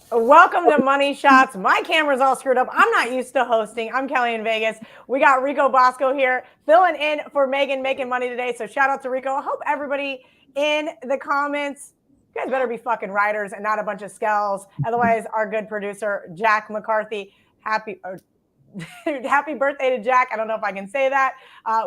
Welcome to Money Shots. My camera's all screwed up. I'm not used to hosting. I'm Kelly in Vegas. We got Rico Bosco here filling in for Megan making money today. So shout out to Rico. I hope everybody in the comments, you guys better be fucking writers and not a bunch of skells. Otherwise, our good producer, Jack McCarthy, happy birthday to Jack. I don't know if I can say that.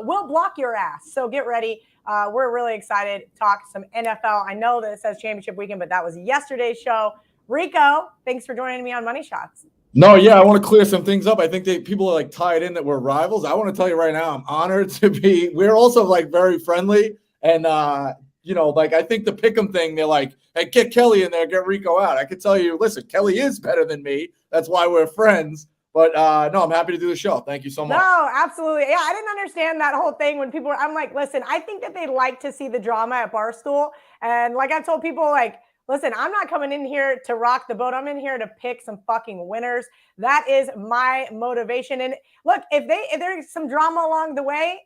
We'll block your ass. So get ready. We're really excited to talk some NFL. I know that it says championship weekend, but that was yesterday's show. Rico, thanks for joining me on Money Shots. No, yeah, I want to clear some things up. I think people are like tied in that we're rivals. I want to tell you right now, I'm honored to be. We're also like very friendly, and like I think the pick'em thing. They're like, hey, get Kelly in there, get Rico out. I can tell you, listen, Kelly is better than me. That's why we're friends. But no, I'm happy to do the show. Thank you so much. No, absolutely. Yeah, I didn't understand that whole thing when people were, I'm like, listen, I think that they like to see the drama at Barstool. And like I've told people, like, listen, I'm not coming in here to rock the boat. I'm in here to pick some fucking winners. That is my motivation. And look, if there's some drama along the way,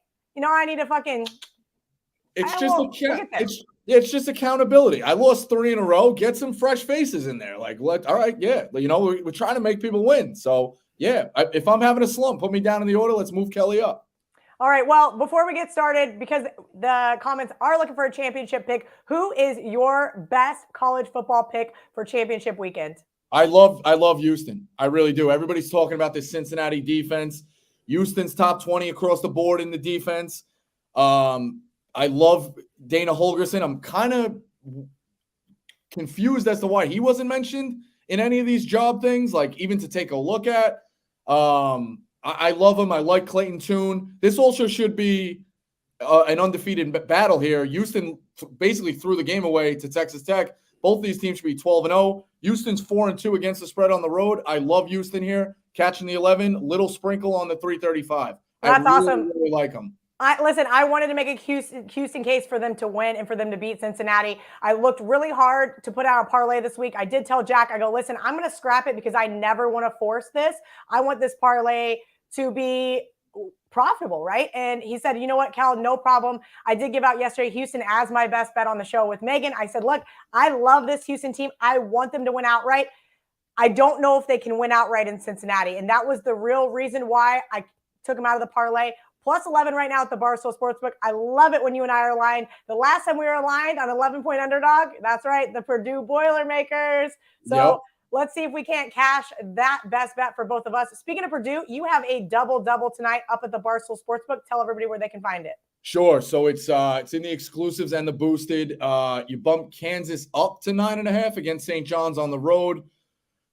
I need to fucking. It's just accountability. I lost 3 in a row. Get some fresh faces in there. Like, all right, yeah. We're trying to make people win. So yeah, if I'm having a slump, put me down in the order. Let's move Kelly up. All right. Well, before we get started, because the comments are looking for a championship pick, who is your best college football pick for championship weekend? I love Houston. I really do. Everybody's talking about this Cincinnati defense. Houston's top 20 across the board in the defense. I love Dana Holgorsen. I'm kind of confused as to why he wasn't mentioned in any of these job things, like even to take a look at. I love him. I like Clayton Tune. This also should be an undefeated battle here. Houston basically threw the game away to Texas Tech. Both of these teams should be 12-0. Houston's 4-2 against the spread on the road. I love Houston here, catching the 11. Little sprinkle on the 335. That's awesome. Really like them. I wanted to make a Houston case for them to win and for them to beat Cincinnati. I looked really hard to put out a parlay this week. I did tell Jack, I go, listen, I'm going to scrap it because I never want to force this. I want this parlay to be profitable, right? And he said, you know what, Cal, no problem. I did give out yesterday Houston as my best bet on the show with Megan. I said, look, I love this Houston team. I want them to win outright. I don't know if they can win outright in Cincinnati. And that was the real reason why I took them out of the parlay. Plus 11 right now at the Barstool Sportsbook. I love it when you and I are aligned. The last time we were aligned on 11-point underdog, that's right, the Purdue Boilermakers. So yep. Let's see if we can't cash that best bet for both of us. Speaking of Purdue, you have a double-double tonight up at the Barstool Sportsbook. Tell everybody where they can find it. Sure. So it's in the exclusives and the boosted. You bump Kansas up to 9.5 against St. John's on the road.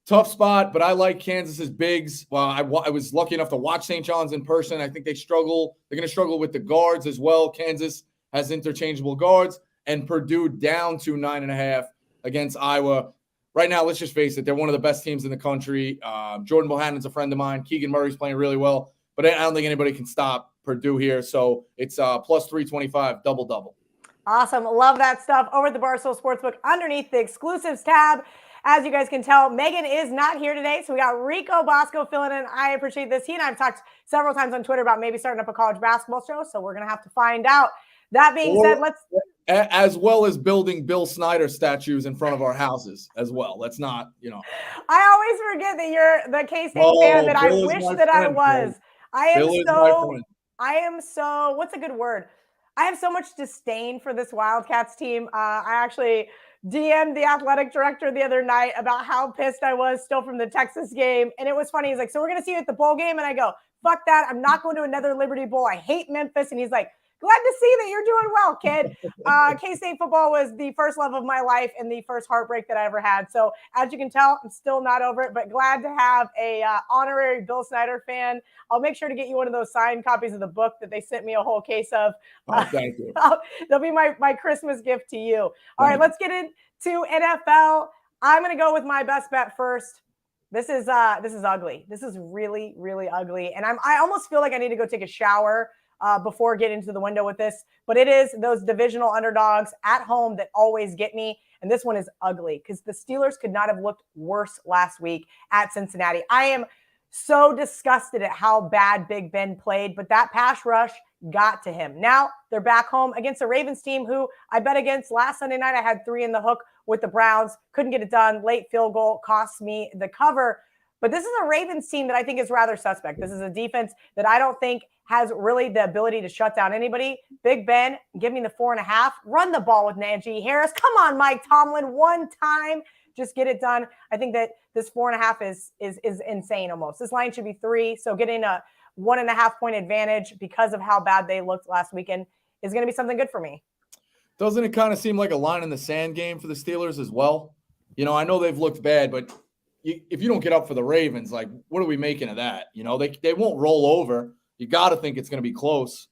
Tough spot, but I like Kansas's bigs. Well, I was lucky enough to watch St. John's in person. I think they struggle. They're going to struggle with the guards as well. Kansas has interchangeable guards, and Purdue down to 9.5 against Iowa. Right now, let's just face it, they're one of the best teams in the country. Jordan Bohannon's a friend of mine. Keegan Murray's playing really well, but I don't think anybody can stop Purdue here. So it's plus 325, double-double. Awesome. Love that stuff. Over at the Barstool Sportsbook, underneath the exclusives tab. As you guys can tell, Megan is not here today, so we got Rico Bosco filling in. I appreciate this. He and I have talked several times on Twitter about maybe starting up a college basketball show, so we're going to have to find out. That being said, as well as building Bill Snyder statues in front of our houses as well. Let's not, I always forget that you're the K-State fan that Bill I wish that I was. I am so, what's a good word? I have so much disdain for this Wildcats team. I actually DM'd the athletic director the other night about how pissed I was still from the Texas game. And it was funny. He's like, so we're going to see you at the bowl game. And I go, fuck that. I'm not going to another Liberty Bowl. I hate Memphis. And he's like, glad to see that you're doing well, kid. K-State football was the first love of my life and the first heartbreak that I ever had. So as you can tell, I'm still not over it, but glad to have a honorary Bill Snyder fan. I'll make sure to get you one of those signed copies of the book that they sent me a whole case of. Thank you. That'll be my Christmas gift to you. All right, let's get into NFL. I'm going to go with my best bet first. This is ugly. This is really, really ugly. And I almost feel like I need to go take a shower before getting into the window with this. But it is those divisional underdogs at home that always get me. And this one is ugly because the Steelers could not have looked worse last week at Cincinnati. I am so disgusted at how bad Big Ben played, but that pass rush got to him. Now they're back home against a Ravens team who I bet against last Sunday night. I had 3 in the hook with the Browns. Couldn't get it done. Late field goal cost me the cover. But this is a Ravens team that I think is rather suspect. This is a defense that I don't think has really the ability to shut down anybody. Big Ben, give me the 4.5. Run the ball with Najee Harris. Come on, Mike Tomlin, one time. Just get it done. I think that this 4.5 is insane almost. This line should be 3. So getting a 1.5 point advantage because of how bad they looked last weekend is going to be something good for me. Doesn't it kind of seem like a line in the sand game for the Steelers as well? You know, I know they've looked bad, but if you don't get up for the Ravens, like, what are we making of that? You know, they won't roll over. You got to think it's going to be close.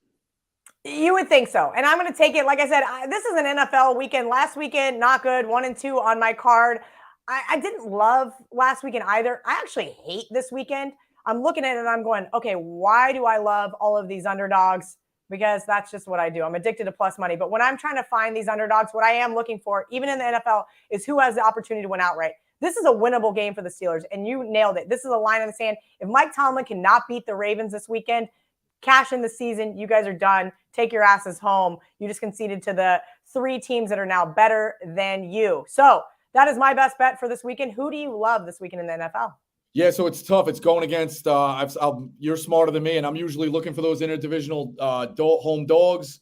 You would think so. And I'm going to take it. Like I said, this is an NFL weekend. Last weekend, not good. 1-2 on my card. I didn't love last weekend either. I actually hate this weekend. I'm looking at it and I'm going, okay, why do I love all of these underdogs? Because that's just what I do. I'm addicted to plus money. But when I'm trying to find these underdogs, what I am looking for, even in the NFL, is who has the opportunity to win outright. This is a winnable game for the Steelers, and you nailed it. This is a line in the sand. If Mike Tomlin cannot beat the Ravens this weekend, cash in the season. You guys are done. Take your asses home. You just conceded to the 3 teams that are now better than you. So that is my best bet for this weekend. Who do you love this weekend in the NFL? Yeah, so it's tough. It's going against you're smarter than me, and I'm usually looking for those interdivisional home dogs.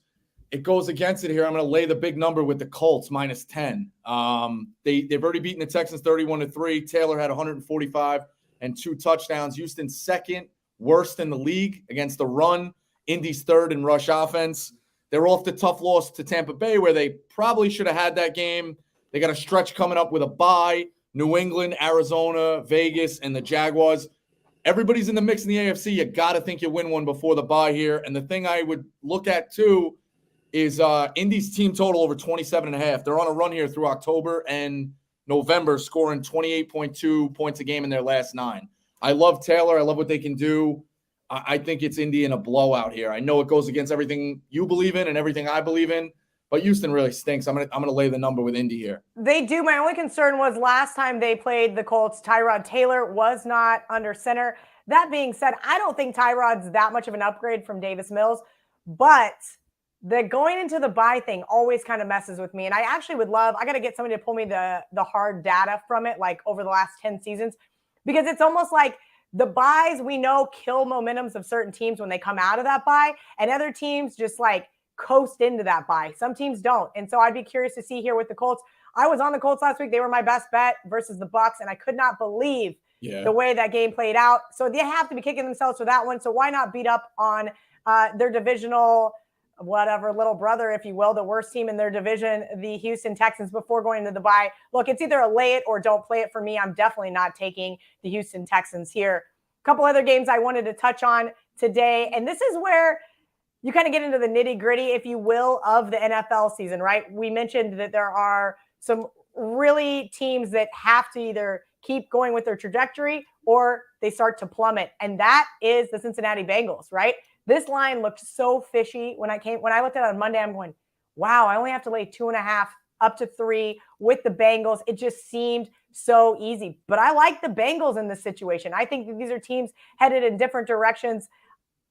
It goes against it here. I'm going to lay the big number with the Colts -10. They've already beaten the Texans 31-3. Taylor had 145 and 2 touchdowns. Houston second worst in the league against the run. Indy's third in rush offense. They're off the tough loss to Tampa Bay, where they probably should have had that game. They got a stretch coming up with a bye. New England, Arizona, Vegas, and the Jaguars. Everybody's in the mix in the AFC. You got to think you win one before the bye here. And the thing I would look at, too, is Indy's team total over 27.5. They're on a run here through October and November, scoring 28.2 points a game in their last 9. I love Taylor. I love what they can do. I think it's Indy in a blowout here. I know it goes against everything you believe in and everything I believe in, but Houston really stinks. I'm gonna lay the number with Indy here. They do. My only concern was last time they played the Colts, Tyrod Taylor was not under center. That being said, I don't think Tyrod's that much of an upgrade from Davis Mills, but the going into the bye thing always kind of messes with me. And I actually would love, I got to get somebody to pull me the hard data from it, like over the last 10 seasons, because it's almost like the buys we know kill momentums of certain teams when they come out of that bye, and other teams just like coast into that bye. Some teams don't. And so I'd be curious to see here with the Colts. I was on the Colts last week. They were my best bet versus the Bucks, and I could not believe the way that game played out. So they have to be kicking themselves for that one. So why not beat up on their divisional whatever little brother, if you will, the worst team in their division, the Houston Texans, before going into the bye? Look, it's either a lay it or don't play it for me. I'm definitely not taking the Houston Texans here. A couple other games I wanted to touch on today, and this is where you kind of get into the nitty gritty, if you will, of the NFL season, right? We mentioned that there are some really teams that have to either keep going with their trajectory or they start to plummet. And that is the Cincinnati Bengals, right? This line looked so fishy when I looked at it on Monday. I'm going, wow, I only have to lay 2.5 up to 3 with the Bengals. It just seemed so easy. But I like the Bengals in this situation. I think that these are teams headed in different directions.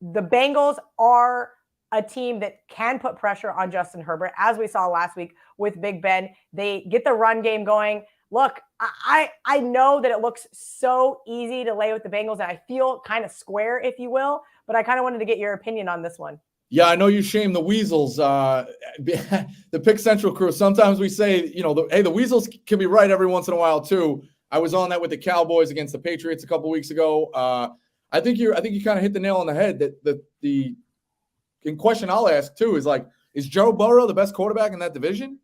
The Bengals are a team that can put pressure on Justin Herbert, as we saw last week with Big Ben. They get the run game going. Look, I know that it looks so easy to lay with the Bengals, and I feel kind of square, if you will, but I kind of wanted to get your opinion on this one. Yeah, I know you shame the Weasels, the Pick Central crew. Sometimes we say, the Weasels can be right every once in a while too. I was on that with the Cowboys against the Patriots a couple weeks ago. I think you kind of hit the nail on the head. That the question I'll ask too is, like, is Joe Burrow the best quarterback in that division?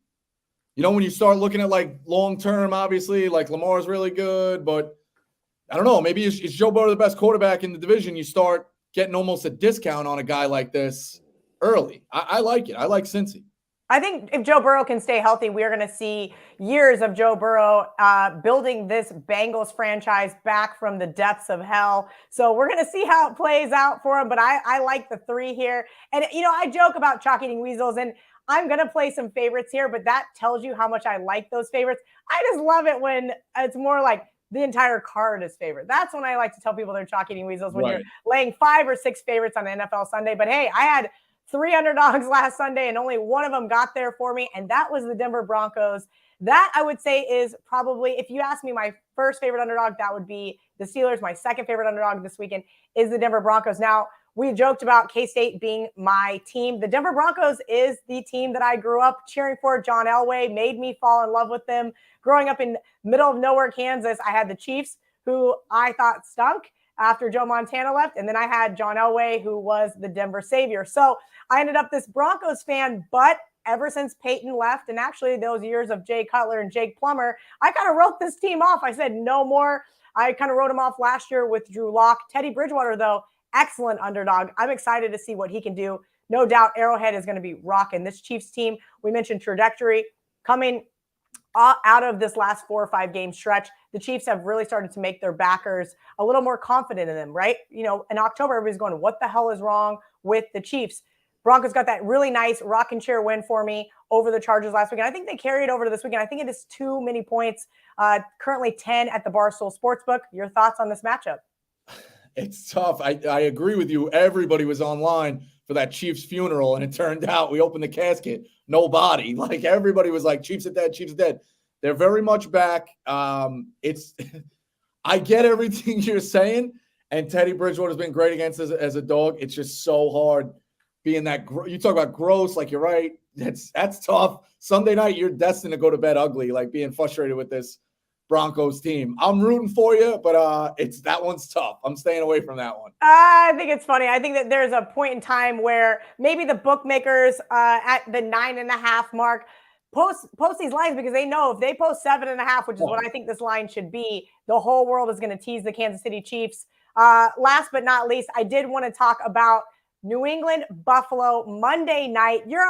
When you start looking at, like, long term, obviously, like, Lamar's really good, but I don't know. Maybe is Joe Burrow the best quarterback in the division? You start getting almost a discount on a guy like this early. I like it. I like Cincy. I think if Joe Burrow can stay healthy, we're going to see years of Joe Burrow building this Bengals franchise back from the depths of hell. So we're going to see how it plays out for him. But I like the 3 here. And, I joke about chalk eating weasels, and I'm going to play some favorites here, but that tells you how much I like those favorites. I just love it when it's more like the entire card is favorite. That's when I like to tell people they're chalk eating weasels, when you're laying 5 or 6 favorites on the NFL Sunday. But hey, I had 3 underdogs last Sunday, and only one of them got there for me, and that was the Denver Broncos. That I would say is probably, if you ask me my first favorite underdog, that would be the Steelers. My second favorite underdog this weekend is the Denver Broncos. Now, we joked about K-State being my team. The Denver Broncos is the team that I grew up cheering for. John Elway made me fall in love with them. Growing up in middle of nowhere, Kansas, I had the Chiefs, who I thought stunk after Joe Montana left. And then I had John Elway, who was the Denver savior. So I ended up this Broncos fan, but ever since Peyton left, and actually those years of Jay Cutler and Jake Plummer, I kind of wrote this team off. I said no more. I kind of wrote him off last year with Drew Lock. Teddy Bridgewater, though, excellent underdog. I'm excited to see what he can do. No doubt Arrowhead is going to be rocking this Chiefs team. We mentioned trajectory coming out of this last 4 or 5 game stretch. The Chiefs have really started to make their backers a little more confident in them, right? You know, in October, everybody's going, what the hell is wrong with the Chiefs? Broncos got that really nice rocking chair win for me over the Chargers last weekend. I think they carry it over to this weekend. I think it is too many points, currently 10 at the Barstool Sportsbook. Your thoughts on this matchup? It's tough. I agree with you. Everybody was online for that Chiefs funeral, and it turned out we opened the casket, nobody. Like, everybody was like, Chiefs are dead, Chiefs are dead. They're very much back. It's I get everything you're saying, and Teddy Bridgewater's been great against us as a dog. It's just so hard being that you talk about gross, like, you're right. That's tough. Sunday night, you're destined to go to bed ugly, like being frustrated with this Broncos team. I'm rooting for you, but that one's tough. I'm staying away from that one. I think it's funny. I think that there's a point in time where maybe the bookmakers at the 9.5 mark post these lines, because they know if they post 7.5, which is what I think this line should be, the whole world is going to tease the Kansas City Chiefs. Last but not least, I did want to talk about New England, Buffalo, Monday night. You're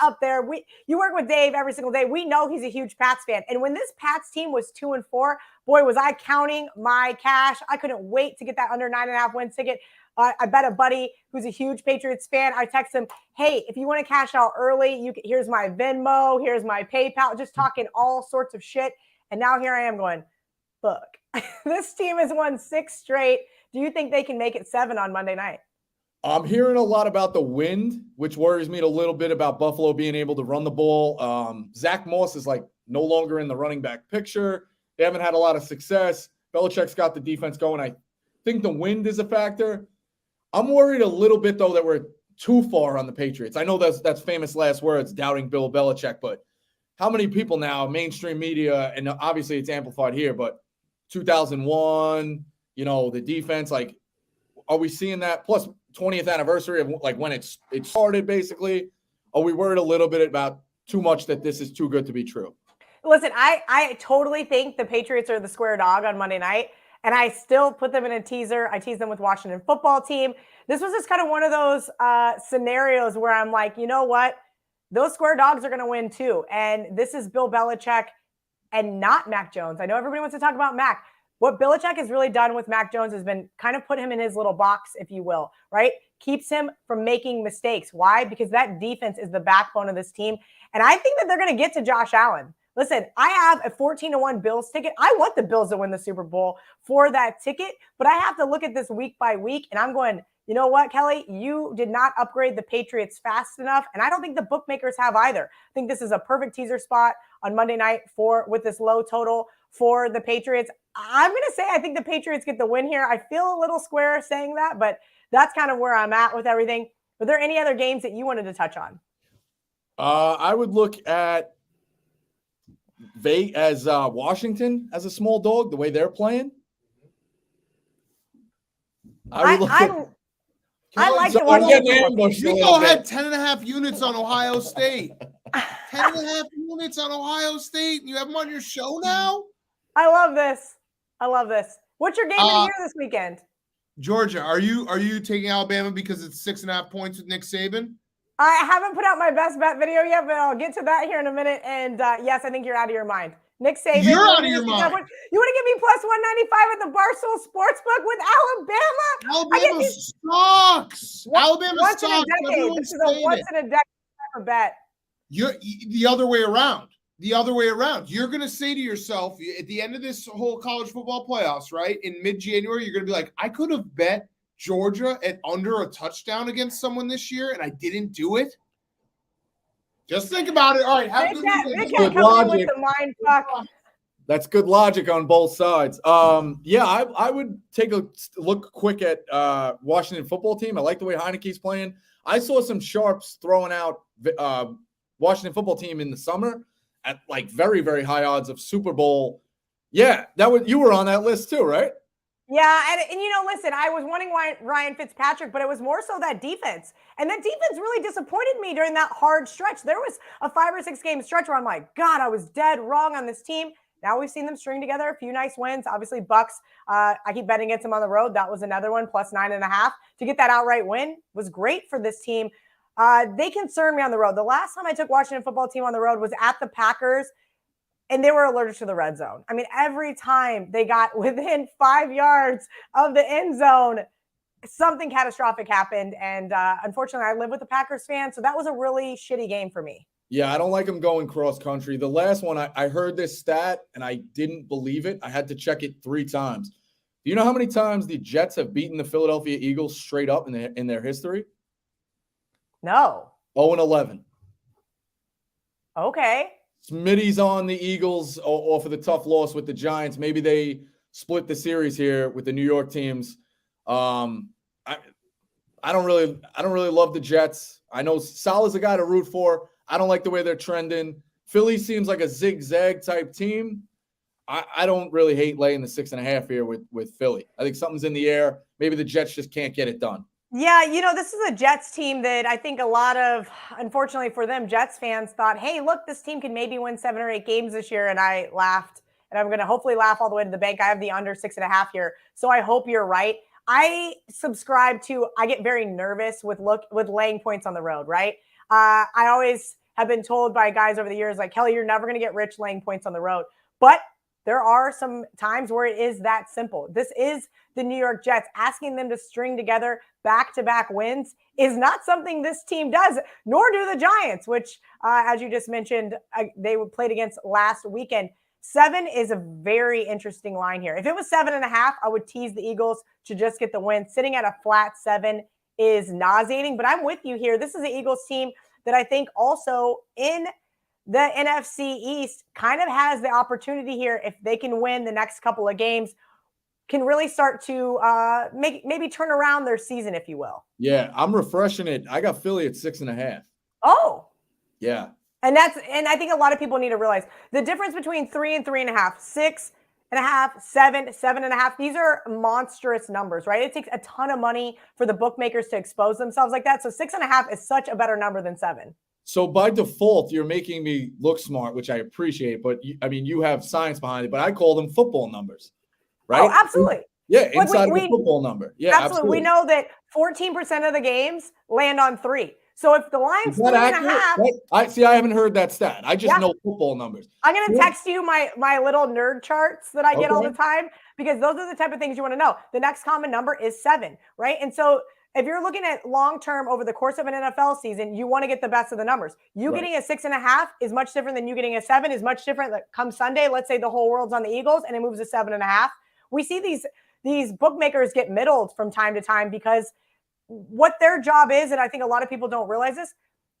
up there. You work with Dave every single day. We know he's a huge Pats fan. And when this Pats team was 2-4, boy, was I counting my cash. I couldn't wait to get that under 9.5 win ticket. I bet a buddy who's a huge Patriots fan. I text him, hey, if you want to cash out early, here's my Venmo, here's my PayPal, just talking all sorts of shit. And now here I am going, look, this team has won 6 straight. Do you think they can make it 7 on Monday night? I'm hearing a lot about the wind, which worries me a little bit about Buffalo being able to run the ball. Zach Moss is like no longer in the running back picture. They haven't had a lot of success. Belichick's got the defense going. I think the wind is a factor. I'm worried a little bit, though, that we're too far on the Patriots. I know that's famous last words, doubting Bill Belichick, but how many people now, mainstream media, and obviously it's amplified here, but 2001, the defense, like, are we seeing that? Plus 20th anniversary of like when it started, basically. Are we worried a little bit about too much that this is too good to be true? Listen, I totally think the Patriots are the square dog on Monday night, and I still put them in a teaser. I tease them with Washington football team. This was just kind of one of those scenarios where I'm like, you know what? Those square dogs are going to win too. And this is Bill Belichick and not Mac Jones. I know everybody wants to talk about Mac. What Belichick has really done with Mac Jones has been kind of put him in his little box, if you will, right? Keeps him from making mistakes. Why? Because that defense is the backbone of this team. And I think that they're going to get to Josh Allen. Listen, I have a 14-1 Bills ticket. I want the Bills to win the Super Bowl for that ticket, but I have to look at this week by week, and I'm going, you know what, Kelly? You did not upgrade the Patriots fast enough, and I don't think the bookmakers have either. I think this is a perfect teaser spot on Monday night with this low total for the Patriots. I'm going to say I think the Patriots get the win here. I feel a little square saying that, but that's kind of where I'm at with everything. Are there any other games that you wanted to touch on? I would look at Washington as a small dog, the way they're playing. I like the Washington. Rico had 10.5 units on Ohio State. 10.5 units on Ohio State. You have them on your show now? I love this. What's your game of the year this weekend? Georgia, are you taking Alabama because it's 6.5 points with Nick Saban? I haven't put out my best bet video yet, but I'll get to that here in a minute. And yes, I think you're out of your mind. Nick Saban. You're out of your mind. You want to give me plus 195 at the Barstool Sportsbook with Alabama? Alabama sucks. Alabama once sucks. In a decade. This is a once in a decade type of bet. You're the other way around. You're going to say to yourself at the end of this whole college football playoffs, right? In mid-January, you're going to be like, I could have bet Georgia at under a touchdown against someone this year, and I didn't do it? Just think about it. All right, have Big good Cat weekend. Good coming in with logic. the mind fuck. That's good logic on both sides. Yeah, I would take a look quick at Washington football team. I like the way Heineke's playing. I saw some sharps throwing out Washington football team in the summer at like very, very high odds of Super Bowl. Yeah, you were on that list too, right? Yeah, and listen, I was wanting Ryan Fitzpatrick, but it was more so that defense. And that defense really disappointed me during that hard stretch. There was a 5 or 6 game stretch where I'm like, God, I was dead wrong on this team. Now we've seen them string together a few nice wins. Obviously, Bucks, I keep betting against them on the road. That was another one, plus 9.5. To get that outright win was great for this team. They concern me on the road. The last time I took Washington football team on the road was at the Packers, and they were allergic to the red zone. I mean, every time they got within 5 yards of the end zone, something catastrophic happened. And unfortunately, I live with a Packers fan, so that was a really shitty game for me. Yeah, I don't like them going cross country. The last one, I heard this stat, and I didn't believe it. I had to check it 3 times. Do you know how many times the Jets have beaten the Philadelphia Eagles straight up in their history? No. 0-11. Okay. Smitty's on the Eagles off of the tough loss with the Giants. Maybe they split the series here with the New York teams. I don't really love the Jets. I know Salah's a guy to root for. I don't like the way they're trending. Philly seems like a zigzag type team. I don't really hate laying the 6.5 here with Philly. I think something's in the air. Maybe the Jets just can't get it done. Yeah, this is a Jets team that I think a lot of, unfortunately for them, Jets fans thought, hey, look, this team can maybe win 7 or 8 games this year. And I laughed, and I'm going to hopefully laugh all the way to the bank. I have the under 6.5 here. So I hope you're right. I get very nervous with laying points on the road, right? I always have been told by guys over the years, like, Kelly, you're never going to get rich laying points on the road. But there are some times where it is that simple. This is the New York Jets. Asking them to string together back-to-back wins is not something this team does, nor do the Giants, which, as you just mentioned, they played against last weekend. 7 is a very interesting line here. If it was 7.5, I would tease the Eagles to just get the win. Sitting at a flat 7 is nauseating, but I'm with you here. This is an Eagles team that I think also in the NFC East kind of has the opportunity here, if they can win the next couple of games, can really start to maybe turn around their season, if you will. Yeah, I'm refreshing it. I got Philly at 6.5. Oh. Yeah. And I think a lot of people need to realize the difference between 3 and 3.5, 6.5, 7, 7.5. These are monstrous numbers, right? It takes a ton of money for the bookmakers to expose themselves like that. So 6.5 is such a better number than 7. So by default, you're making me look smart, which I appreciate. But you have science behind it. But I call them football numbers, right? Oh, absolutely. Yeah, inside the football number. Yeah, absolutely. We know that 14% of the games land on 3. So if the line's 3.5, I haven't heard that stat. I just know football numbers. I'm going to text you my little nerd charts that I get all the time, because those are the type of things you want to know. The next common number is 7, right? And so if you're looking at long-term over the course of an NFL season, you want to get the best of the numbers. Getting a 6.5 is much different than you getting a 7 is much different. Like come Sunday, let's say the whole world's on the Eagles and it moves to 7.5. We see these bookmakers get middled from time to time because what their job is, and I think a lot of people don't realize this,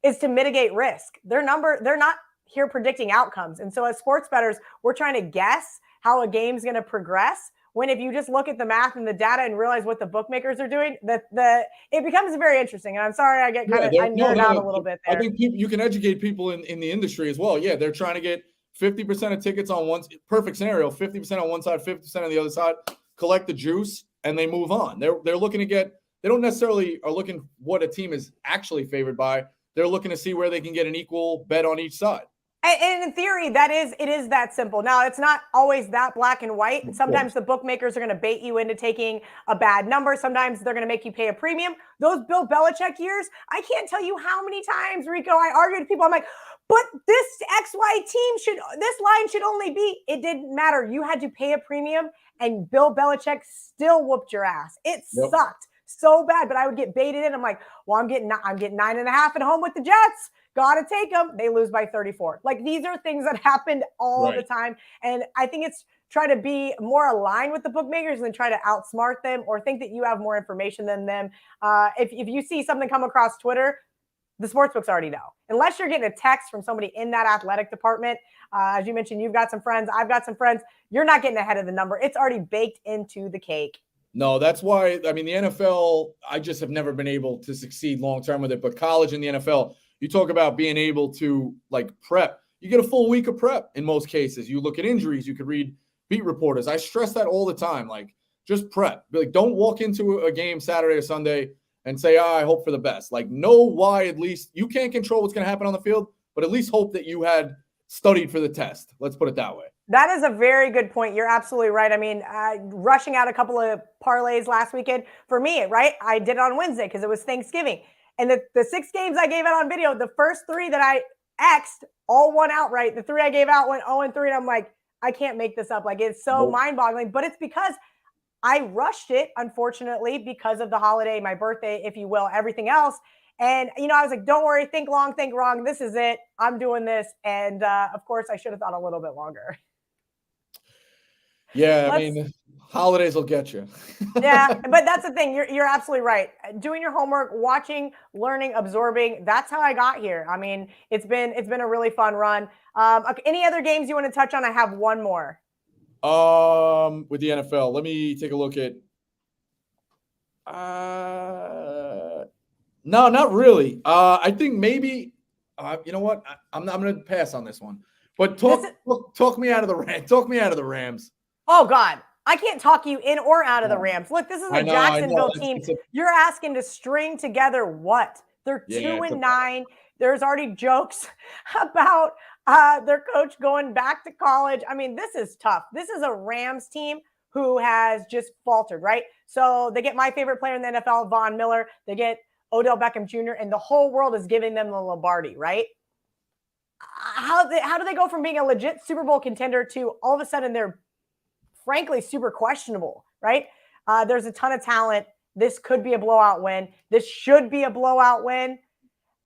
is to mitigate risk. They're not here predicting outcomes. And so as sports bettors, we're trying to guess how a game's going to progress. When if you just look at the math and the data and realize what the bookmakers are doing, it becomes very interesting. And I'm sorry I get I nerd out a little bit there. I think you can educate people in the industry as well. Yeah, they're trying to get 50% of tickets on one perfect scenario, 50% on one side, 50% on the other side, collect the juice, and they move on. They're looking to get. They don't necessarily are looking what a team is actually favored by. They're looking to see where they can get an equal bet on each side. And in theory, it is that simple. Now, it's not always that black and white. Sometimes the bookmakers are going to bait you into taking a bad number. Sometimes they're going to make you pay a premium. Those Bill Belichick years, I can't tell you how many times, Rico, I argued with people. I'm like, but this this line should only be, it didn't matter. You had to pay a premium and Bill Belichick still whooped your ass. It sucked so bad, but I would get baited in. I'm like, well, I'm getting 9.5 at home with the Jets. Got to take them. They lose by 34. Like, these are things that happened all the time. And I think it's try to be more aligned with the bookmakers and try to outsmart them or think that you have more information than them. If you see something come across Twitter, the sportsbooks already know. Unless you're getting a text from somebody in that athletic department, as you mentioned, you've got some friends, I've got some friends, you're not getting ahead of the number. It's already baked into the cake. No, that's why, I mean, the NFL, I just have never been able to succeed long-term with it. But college and the NFL, you talk about being able to, like, prep. You get a full week of prep in most cases. You look at injuries. You could read beat reporters. I stress that all the time. Like, just prep. Like, don't walk into a game Saturday or Sunday and say, I hope for the best. Like, know why at least. You can't control what's going to happen on the field, but at least hope that you had studied for the test. Let's put it that way. That is a very good point. You're absolutely right. I mean, rushing out a couple of parlays last weekend for me, right? I did it on Wednesday because it was Thanksgiving. And the 6 games I gave out on video, the first 3 that I X'd all won outright. The 3 I gave out went 0-3. And I'm like, I can't make this up. Like, it's so mind-boggling. But it's because I rushed it, unfortunately, because of the holiday, my birthday, if you will, everything else. And, I was like, don't worry, think long, think wrong. This is it. I'm doing this. And, of course, I should have thought a little bit longer. Yeah, I mean, holidays will get you. Yeah, but that's the thing. You're absolutely right. Doing your homework, watching, learning, absorbing. That's how I got here. I mean, it's been a really fun run. Any other games you want to touch on? I have one more. With the NFL, let me take a look at. No, not really. I think maybe. You know what? I'm going to pass on this one. But talk me out of the Rams. Talk me out of the Rams. Oh God, I can't talk you in or out of the Rams. Look, this is a Jacksonville team. You're asking to string together what? They're 2-9. There's already jokes about their coach going back to college. I mean, this is tough. This is a Rams team who has just faltered, right? So they get my favorite player in the NFL, Von Miller. They get Odell Beckham Jr., and the whole world is giving them the Lombardi, right? How do they go from being a legit Super Bowl contender to all of a sudden they're frankly super questionable, right? There's a ton of talent. This could be a blowout win. This should be a blowout win.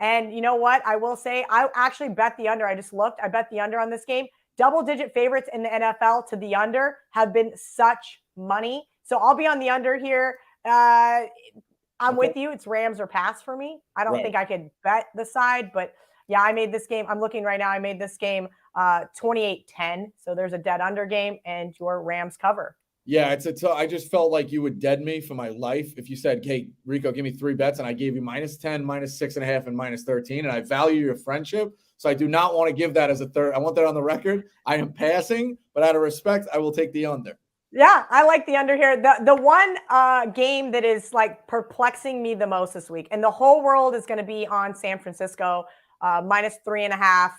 And you know what? I will say I actually bet the under. I just looked. I bet the under on this game. Double-digit favorites in the NFL to the under have been such money. So I'll be on the under here. I'm with you. It's Rams or pass for me. I don't think I could bet the side, but yeah, I made this game. I'm looking right now. I made this game 28-10. So there's a dead under game and your Rams cover. Yeah, I just felt like you would dead me for my life if you said, hey, Rico, give me 3 bets. And I gave you -10, -6.5, and -13. And I value your friendship. So I do not want to give that as a third. I want that on the record. I am passing, but out of respect, I will take the under. Yeah, I like the under here. The one game that is like perplexing me the most this week, and the whole world is going to be on San Francisco, -3.5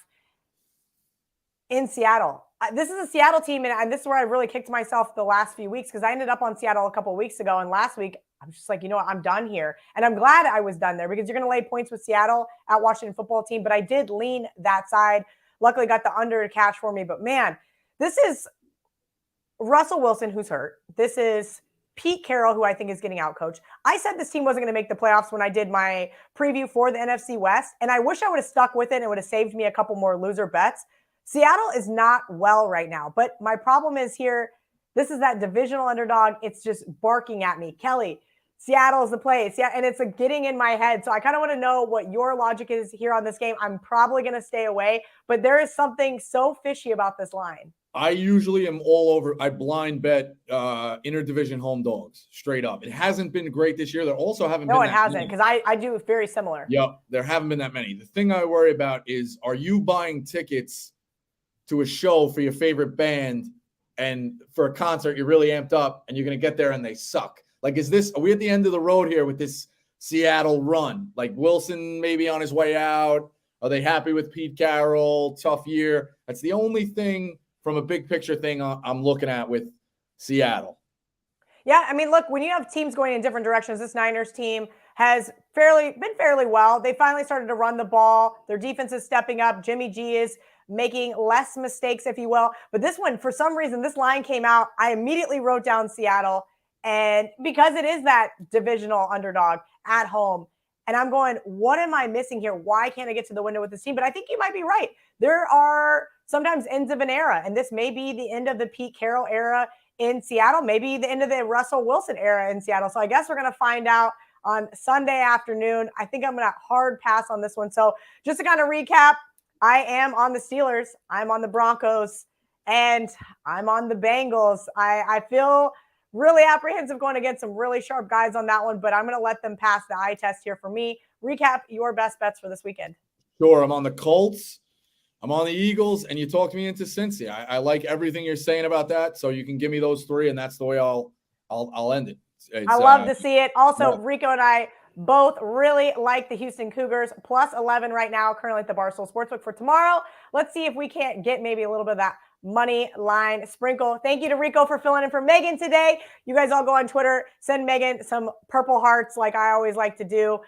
in Seattle. This is a Seattle team, and this is where I really kicked myself the last few weeks because I ended up on Seattle a couple of weeks ago, and last week I'm just like, you know what, I'm done here. And I'm glad I was done there because you're going to lay points with Seattle at Washington football team, but I did lean that side. Luckily got the under to cash for me, but man, this is Russell Wilson, who's hurt. This is Pete Carroll, who I think is getting outcoached. I said this team wasn't going to make the playoffs when I did my preview for the NFC West, and I wish I would have stuck with it and it would have saved me a couple more loser bets. Seattle is not well right now, but my problem is here, this is that divisional underdog. It's just barking at me. Kelly, Seattle's the place. Yeah, and it's getting in my head. So I kind of want to know what your logic is here on this game. I'm probably going to stay away, but there is something so fishy about this line. I usually am all over. I blind bet interdivision home dogs straight up. It hasn't been great this year. There also haven't been. No, it hasn't, because I do very similar. Yep, there haven't been that many. The thing I worry about is, are you buying tickets to a show for your favorite band and for a concert you're really amped up and you're going to get there and they suck? Like, are we at the end of the road here with this Seattle run? Like Wilson maybe on his way out. Are they happy with Pete Carroll? Tough year. That's the only thing from a big picture thing I'm looking at with Seattle. Yeah, I mean, look, when you have teams going in different directions, this Niners team has been fairly well. They finally started to run the ball. Their defense is stepping up. Jimmy G is making less mistakes, if you will. But this one, for some reason, this line came out. I immediately wrote down Seattle. And because it is that divisional underdog at home, And I'm going, what am I missing here? Why can't I get to the window with this team? But I think you might be right. There are sometimes ends of an era, and this may be the end of the Pete Carroll era in Seattle, maybe the end of the Russell Wilson era in Seattle. So I guess we're going to find out on Sunday afternoon. I think I'm going to hard pass on this one. So just to kind of recap, I am on the Steelers, I'm on the Broncos, and I'm on the Bengals. I feel really apprehensive going against some really sharp guys on that one, but I'm going to let them pass the eye test here for me. Recap your best bets for this weekend. Sure. I'm on the Colts. I'm on the Eagles, and you talked me into Cincy. I like everything you're saying about that. So you can give me those three, and that's the way I'll end it. I love to see it. Also, yeah. Rico and I both really like the Houston Cougars, plus 11 right now, currently at the Barstool Sportsbook for tomorrow. Let's see if we can't get maybe a little bit of that money line sprinkle. Thank you to Rico for filling in for Megan today. You guys all go on Twitter, send Megan some purple hearts like I always like to do.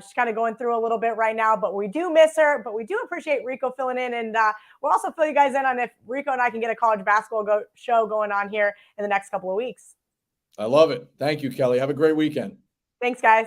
She's kind of going through a little bit right now, but we do miss her, but we do appreciate Rico filling in. And we'll also fill you guys in on if Rico and I can get a college basketball show going on here in the next couple of weeks. I love it. Thank you, Kelly. Have a great weekend. Thanks, guys.